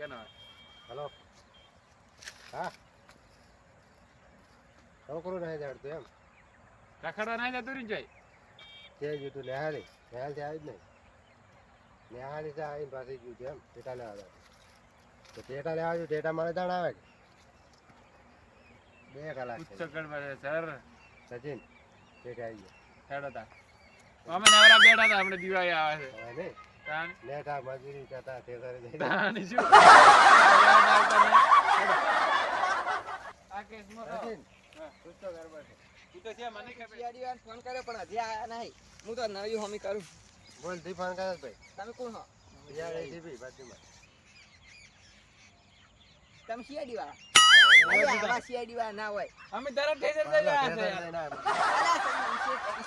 કેનો hello હા છોકરો નહીં જાડતો એમ રખડવા ના જતું રહી જાય તે જતું નેહાળી નેહાળથી આવી જ નહીં નેહાળી થી આવીને પાછી ગયું છે એમ ટેટા લેવા જાય તો ટેટા લેવા આવ્યું ટેટા મને જાણ આવે કે 2 કલાક ઉચ્ચકડ સર સચિન ટેટા આવી ગયો હેડો તા અમે નવરા બેઠા હતા આપણે દિવાળી આવે છે હવે નહીં તાણ લેટા મજૂરી કરતા ટેટા તાણ શું આ કેસમાં તો સચિન તું તો ગરબડ છે તું તો છે મને ખબર સીઆરડીવાન ફોન કર્યો પણ હજી આયા નહીં હું તો નવી હોમી કરું બોલ દી ફોન કરે ભાઈ તમે કોણ હો યાર એસીબી બાજુમાં તમે સીઆરડી વાળા આવા સીઆરડી વાળા ના હોય અમે તરત ઠેસર થઈ ગયા છે યાર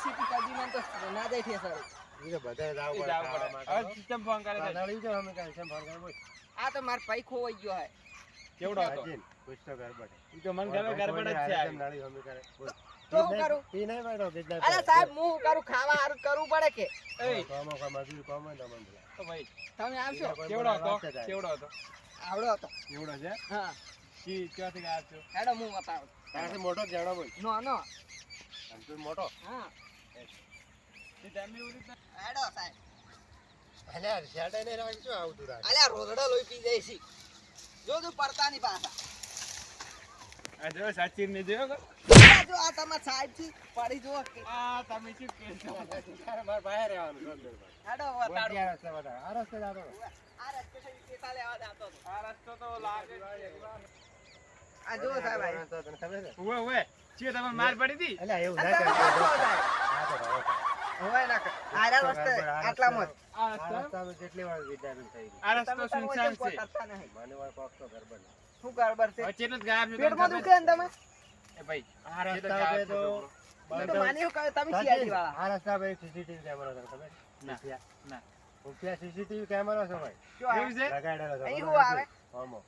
સીપી કાઢીને તો ના જાય છે સર ઈ તો બધાય જાવ એ જાવ પડે હવે સિસ્ટમ ફોન કરે છે નાળી જો અમે કાઈ સેમ ફોન કરે બોલ આ તો માર પૈ ખોવાઈ ગયો હે કેવડો હતો સચિન કુછ તો ગરબડ છે ઈ તો મન ખબર ગરબડ જ છે આવી. નાળી અમે કરે બોલ તો હું કરું ઈ નહીં બેઠો કિડનેપ અરે સાહેબ હું કરું ખાવા હારું કરવું પડે કે એ કોમો કા મજૂરી કોમો ને તમને બોલા તો ભાઈ તમે આવશો કેવડો હતો કેવડો હતો આવડો હતો કેવડો છે હા કી ક્યાંથી ગયા છો હેડો હું બતાવું તારથી મોટો જાણો બોલ નો નો આમ તું મોટો હા ઈ તમે ઉરી હેડો સાહેબ અલ્યા શેડે ને રાખ શું આવતું રાખ અલ્યા રોદડા લોહી પી જાય છે જો તું પડતા ની પાછા આ જો સચિન ને જોયો કો જો આ તમાર સાહેબ થી પડી જો કે આ તમે શું કહેશો માર બહાર રહેવાનું ગોંડલ હેડો બોલ બતાડો ક્યાં રસ્તે બતા આ રસ્તે જાતો આ રસ્તે થી કેતા લેવા જાતો હતો આ રસ્તો તો લાગે આ જો સાહેબ આઈ તો તને ખબર છે ઓએ ઓએ ચીએ તમે માર પડી હતી અલ્યા એવું ના આ કર તો આ તો રહો હોય ના આરા રસ્તે આટલામાં આ આ રસ્તો રસ્તામાં જેટલી વાર વિદ્યાબેન થઈ ગઈ આ રસ્તો સુનસાન છે મને વાર કોક તો ગરબડ છે. શું ગરબર છે હવે ચેટલું જ ગાયબ છે પેટમાં દુખે ને તમે એ ભાઈ આ એ તો રસ્તા ગાયબ પે છે તો એ તો માન્યું કે તમે સીઆરડી વાળા આ રસ્તા પે સીસીટીવી કેમેરો છે ખબર ના. ના ત્યાં સીસીટીવી કેમેરો છે ભાઈ જો આ- એવું છે લગાડેલો છે અહીં શું આવે હોમો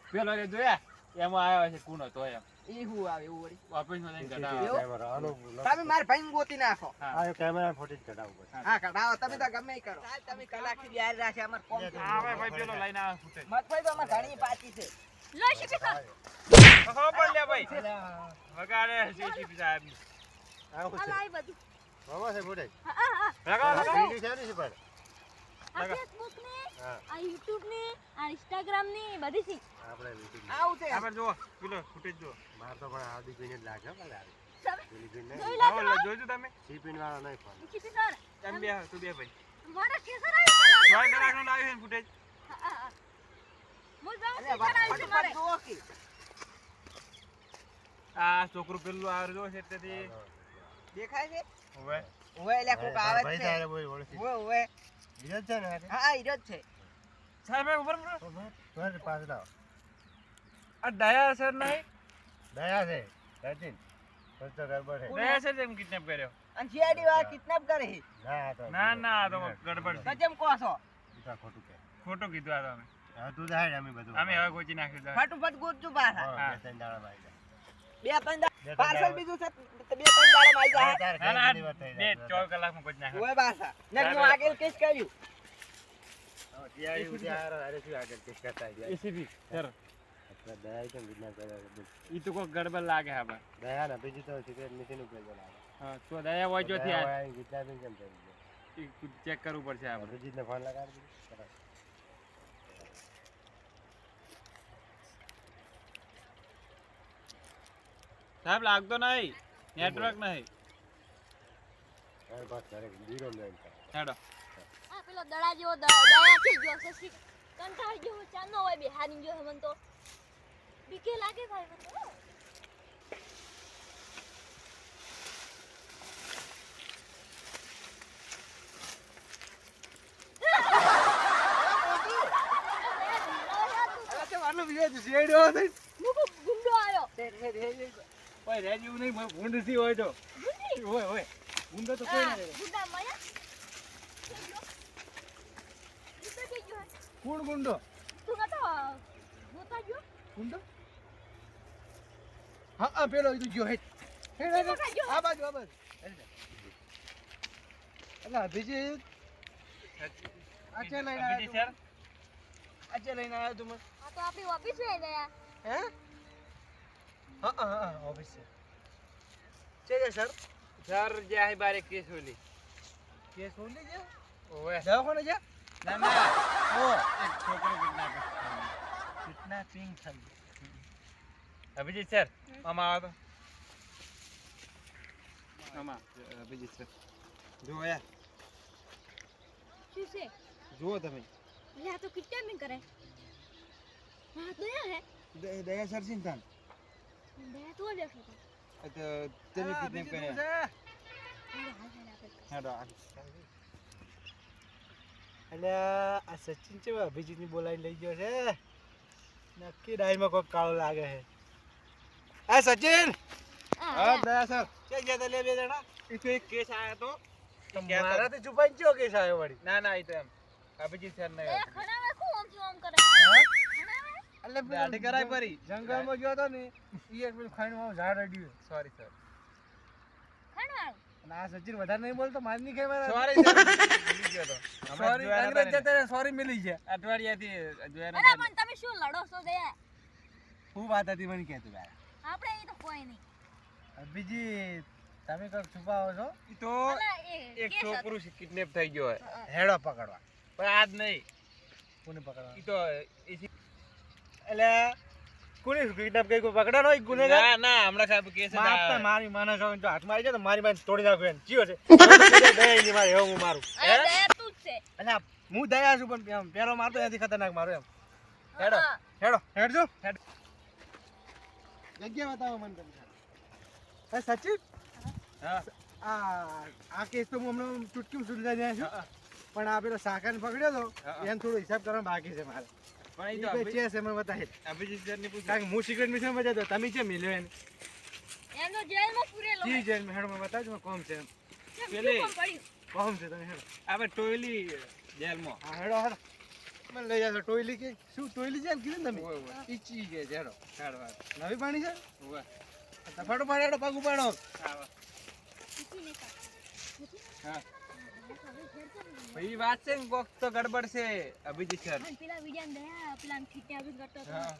પેલો રે જોયા એમાં આવ્યો છે કુણો તો એમ ઈ હું આવે એવું વળી ઓફિસમાં જઈને સીસીટીવી કઢાવો કેમેરો આનો તમે માર ભાઈ ગોતી નાખો આ કેમેરા ફૂટેજ કઢાવવું પડે હા કઢાવો તમે તો ગમે ઈ કરો સાહેબ તમે કલાકથી યાર રાખે અમાર કોમ છે. આવે ભાઈ પેલો લઈને આવે ફૂટે મતભાઈ તો અમાર ઘણી પાછી છે ખબર પડ લે ભાઈ વગાડે સીસીટીવી સાહેબ આવું છે હોમો છે ફૂટેજ લગાવો લગાવો સીડી છે ને છે પણ ફેસબુક ને હા આ યુટ્યુબ ને આ ઇન્સ્ટાગ્રામ ને બધી સી આપણે મીટિંગ આવું છે આપણે જો પેલો ફૂટેજ જો માર તો પણ આદી પીને જ લાગે હો યાર તમે પેલી પીને જોઈ નહીં લો આવો જોજો તમે સીપીન વાળો નહીં ફોન નીચે સર એમ બે તું બે ભાઈ મારા કેસર આવી જોઈ કલાકનો લાવ્યો છે ફૂટેજ મુલ બાબા અરે કેસર આવી છે મારે ફટાફટ જુઓ કે આ છોકરું પેલું આવે જો છે તેથી દેખાય છે હવે ઓય એટલે કોક આવે ભાઈ છે તારે બોલ ઓળખી ઓય ઓય વિરોધ છે ને આજે હા ઈરો જ છે સાહેબ ઉપર તો પાસ લાવ આ દયા સર નહીં દયા છે સચિન કુછ તો ગરબડ છે દયા સર જેમ કિડનેપ કર્યો અને સીઆઈડી વાળા કિડનેપ કરે છે ના આ તો ના ના આ તો ગડબડ છે ગજમ કહો છો ઈ તો ખોટું કે ખોટું કીધું આ તો અમે હવે તું જાય અમે બધું અમે હવે ગોચી નાખ્યું છે. ફટાફટ ગોતજો પાછા હા, બે ત્રણ દાડામાં આવી બે ત્રણ બે પાર્સલ ત્રણ બીજું છે તો બે ત્રણ દાડા માં આવી જાય. જાય તારે ના ના ઘણી બધી વાત થઈ બે જાય. 24 કલાકમાં ગોચી નાખ્યું ઓય પાછા ને હું આગળ કેસ કર્યું હવે ત્યારે ઉઠી આવ્યા, અરે શું આગળ કેસ કરતા ગયા. એસીપી સર એટલે દયા કેમ વિજ્ઞાન કર્યા બધું. ઈ તો કોઈ ગડબડ લાગે આપણે દયા ને બીજું તો સિગરેટ મશીન ઉપર બોલાવે. હા તો દયા હોય જો દયા થી હોય, વિજ્ઞાન કેમ થઈ ગયું? ચેક કરવું પડશે આપણે અભિજીતને ફોન લગાડી દીધો. સરસ. સાહેબ લાગતો નહીં નેટવર્ક નહીં તારે બસ તારે જીરો મેન કર. હેડો આ પેલો દડા જેવો દયા થઈ ગયો છે શી કંટાળી ગયો ચાનો હોય બેહારી ગયો મન તો બીકે લાગે ભાઈ મન તો અરે તે વાલો વિજય સીઆઈડી વાળો થઈ મુકો ગુંડો આયો ઓય રેજ એવું નહીં ભૂંડ થી હોય તો ગુંડી ઓય ઓય ભૂંડો તો કોઈ ના રહે ગુંડા માયા ગુંડો થઈ ગયો કોણ ગુંડો તું નતો ગોતા ગયો ગુંડો હા હા પેલો ઈ ગયો હે ગોતા ગયો આ બાજુ એટલે અભિજીત આ છે લઈને અભિજીત સર આજે લઈને આવ્યો તું મને આ તો આપણી ઓફિસ છે દયા. હે હા ઓફિસ છે સર સર જે હે બારે કેસ ઓલી કેસ ઓલી છે ઓવે દવાખાને છે ના ના ઓ એક છોકરો કિડનેપિંગ થઈ અભિજીત સર આમાં આવો તો આમાં અભિજીત સર જો યાર શું છે? જુઓ તમે અલ્યા આ તો કિડનેપિંગ કરે. હા દયા હે. દયા સર સિંતાન દયા તો બેઠો હતો. તમે કિડનેપ કર્યા હાલો, હાલ, હાલ, આપણે. હેડો એટલે આ સચિન છે અભિજીતની બોલાવીને લઈ ગયો છે નક્કી ડાયમાં કોઈક કાળો લાગે છે આ સચિન હા, હા હા. દયા સર ક્યાં ગયા તા લે બે જણા એ તો એક કેસ આયો તો મારાથી છુપાઈને ચો કેસ આવ્યો વળી ના ના એ તો એમ અભિજીત સર ને દયા ખણાવે ખૂબ આમથી આમ કરે. હા? ખણાવે? એટલે દાઢી કરાય પરી જંગલમાં ગયો હતો ને ઈ એક પેલું ખાઈનું ઝાડ અડ્યું સોરી સર ખણાવે? અને આ સચિન વધારે નહીં બોલતો માર નહીં ખાય મારા સોરી સર ભૂલી ગયો તો સોરી અંગ્રેજ જતા સોરી મિલી છે અઠવાડિયાથી જોયા અલા નતા પણ તમે શું લડો છો દયા? શું વાત હતી મને કહેતું યાર આપણે એ તો કોઈ નહીં. અભિજીત તમે કંઈક છુપાવો છો ઈ તો અલા એ એક કેસ હતો. છોકરું કિડનેપ થઈ ગયો હે હેડો પકડવા પણ આજ નહીં કોને પકડવા ઈ તો એટલે કોને કિડનેપ કરી કોઈ પકડવાનો હોય ગુનેગાર ના ના હમણાં સાહેબ કેસ મારતા મારી માને છો જો હાથ મારી જાય તો મારી માને તોડી નાખું એને જીવો છે દયા ની મારે એવું હું મારું અલા દયા તું જ છે. એટલે હું દયા છું પણ એમ પેલો મારતો એનાથી ખતરનાક મારું એમ હેડો હા. હેડો હેડજો હેડ જગ્યા બતાવો મને તમે હે સચિન હા આ કેસ તો હું હમણાં ચૂટકી સુલઝાઈ જાય છું પણ આ પેલો શાકાને પકડ્યો તો હા. એને થોડો હિસાબ કરવાનો બાકી છે મારે પણ ઈ ઈ તો કોઈ છે મને બતાવી અભિજીત સર ને પૂછો કારણ કે હું સિક્રેટ મિશન માં જતો તમે છે મિલ્યો એને એનો જેલમાં પૂરેલો જી હોય. જેલ માં હેડો મને બતાવજો મને કોમ છે એમ કેમ, શું પેલી- કામ પડ્યું? કોમ છે તમે હેડો આપણે ટોયલી જેલમાં હા હેડો હેડો મને લઈ જાશો ટોયલી કે શું ટોયલી જેલ કીધું ને તમે ઓય ઓય ઈચી કે છે હેડો હાડ વાત નવી પાણી છે ઓય તફાટો પાડો હેડો પગ ઉપાડો હા પૂછી નહીં કાઢ. હા હવે ઘેર ચાલ ને. ભાઈ વાત છે ને કોક તો ગડબડ છે અભિજીત સર અને પેલા વિડિયાને દયા પેલા ખીટ્યા કરતો હતો. હા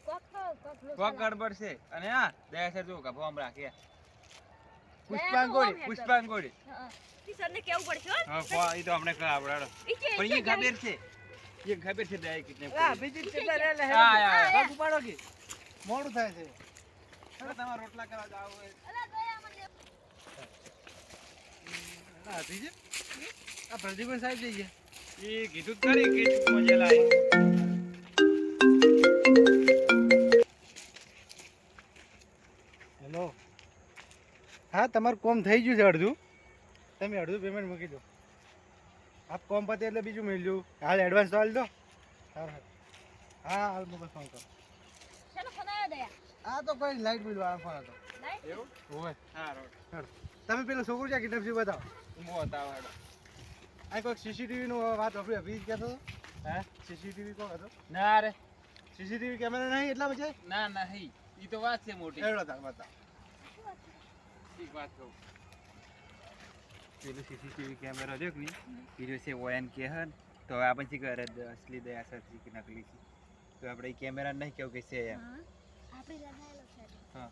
કોક લોકો કોક ગડબડ છે અને હા દયા સર જો ગભો આમ રાખે પુષ્પાંગોળી પુષ્પાંગોળી હા. ઈ સરને કેવું પડશે હો. હા ઈ તો અમને આવડાડો ઈ કે- પણ ઈ એ કે ખબર છે એ ખબર છે દયા કિડનેપ આ બીજી કેટલા રે લે હા, હા, હેડો પગ ઉપાડો કે મોડું થાય છે તમારે રોટલા કરવા જાવ હોય અલા દયા મને ના બીજી આ પ્રદીપન સાહેબ જઈએ એ કીધું જ ખરી કે મજા લાય હેલો હા તમારું કોમ થઈ ગયું છે અડધું તમે અડધું પેમેન્ટ મૂકી દો આપ કોમ પતે એટલે બીજું મેળ્યું હાલ એડવાન્સ તો હાલ દો હા હાલ મોકલ ફોન કરો શેનો ફોન આવ્યો દયા? આ તો કોઈ લાઇટ બિલ વાળા ફોન હતો લાઈટ? એવું ઓય હા રોટ તમે પેલો છોકરો છે કિડનેપ છે બતાવો મો હતા હેડો આ કોઈ સીસીટીવી નું વાત આપણી અભી કહેતો હતો હે સીસીટીવી કોણ હતો ના રે સીસીટીવી કેમેરા નહીં એટલા પછી ના નહીં ઈ તો વાત છે મોટી એવડો તાર બતાવો એક વાત કહું પેલું સીસીટીવી કેમેરા જો કે નહીં એ છે ઓએન કે હન તો હવે આપણે શી કરે અસલી દયા સાચી કે નકલી છે તો આપણે એ કેમેરા નહીં કેવું કે છે એમ હા. આપણે લગાયેલો છે. હા